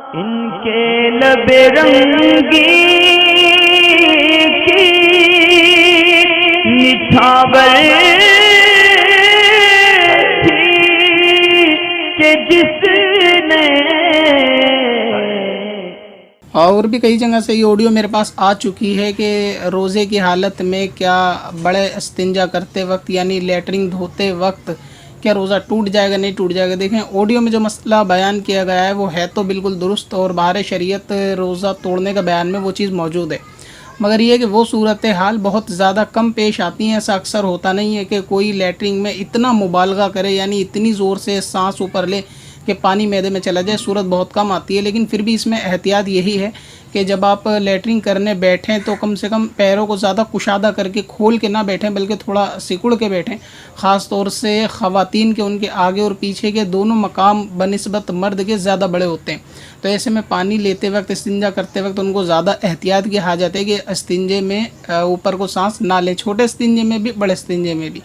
इनके लबे रंगी की निछावर थी कि जिसने। और भी कई जगह से ये ऑडियो मेरे पास आ चुकी है कि रोज़े की हालत में क्या बड़े इस्तिंजा करते वक्त यानी लेटरिन धोते वक्त क्या रोज़ा टूट जाएगा नहीं टूट जाएगा। देखें ऑडियो में जो मसला बयान किया गया है वो है तो बिल्कुल दुरुस्त और बाहर शरीयत रोज़ा तोड़ने का बयान में वो चीज़ मौजूद है, मगर ये कि वो सूरत हाल बहुत ज़्यादा कम पेश आती हैं। ऐसा अक्सर होता नहीं है कि कोई लेटरिन में इतना मुबालगा करे यानी इतनी ज़ोर से सांस ऊपर ले कि पानी मैदे में चला जाए, सूरत बहुत कम आती है। लेकिन फिर भी इसमें एहतियात यही है कि जब आप लेटरिन करने बैठें तो कम से कम पैरों को ज़्यादा कुशादा करके खोल के ना बैठें बल्कि थोड़ा सिकुड़ के बैठें। ख़ास तौर से ख़वातीन के उनके आगे और पीछे के दोनों मकाम बनिस्बत मर्द के ज़्यादा बड़े होते हैं, तो ऐसे में पानी लेते वक्त इस्तिंजा करते वक्त उनको ज़्यादा एहतियात की हाजत है कि इस्तिंजे में ऊपर को सांस ना लें, छोटे इस्तिंजे में भी बड़े इस्तिंजे में भी।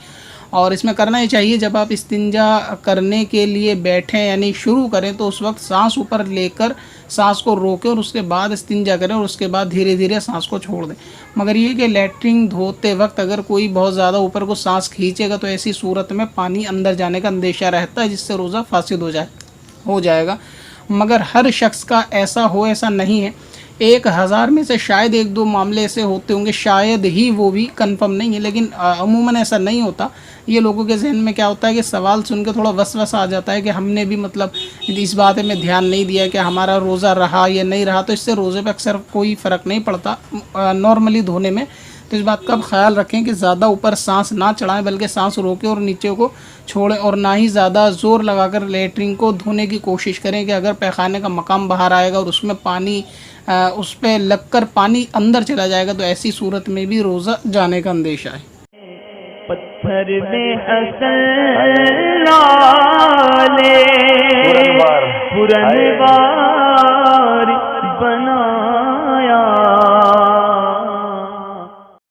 और इसमें करना ही चाहिए जब आप इस्तिंजा करने के लिए बैठें यानी शुरू करें तो उस वक्त सांस ऊपर लेकर सांस को रोकें और उसके बाद इस्तिंजा करें और उसके बाद धीरे धीरे सांस को छोड़ दें। मगर ये कि लेटरिन धोते वक्त अगर कोई बहुत ज़्यादा ऊपर को सांस खींचेगा तो ऐसी सूरत में पानी अंदर जाने का अंदेशा रहता है जिससे रोज़ा फासिद हो जाएगा। मगर हर शख्स का ऐसा हो ऐसा नहीं है, 1000 में से शायद 1-2 मामले ऐसे होते होंगे, शायद ही, वो भी कंफर्म नहीं है, लेकिन अमूमन ऐसा नहीं होता। ये लोगों के जहन में क्या होता है कि सवाल सुन के थोड़ा वसवसा आ जाता है कि हमने भी मतलब इस बात में ध्यान नहीं दिया कि हमारा रोज़ा रहा या नहीं रहा, तो इससे रोज़े पे अक्सर कोई फ़र्क नहीं पड़ता नॉर्मली धोने में। तो इस बात का ख्याल रखें कि ज़्यादा ऊपर सांस ना चढ़ाएं बल्कि सांस रोकें और नीचे को छोड़ें, और ना ही ज़्यादा ज़ोर लगाकर लेटरिन को धोने की कोशिश करें कि अगर पैखाने का मकाम बाहर आएगा और उसमें पानी उस पर लगकर पानी अंदर चला जाएगा तो ऐसी सूरत में भी रोज़ा जाने का अंदेशा है। पत्थर में हसन लाले पुरनवार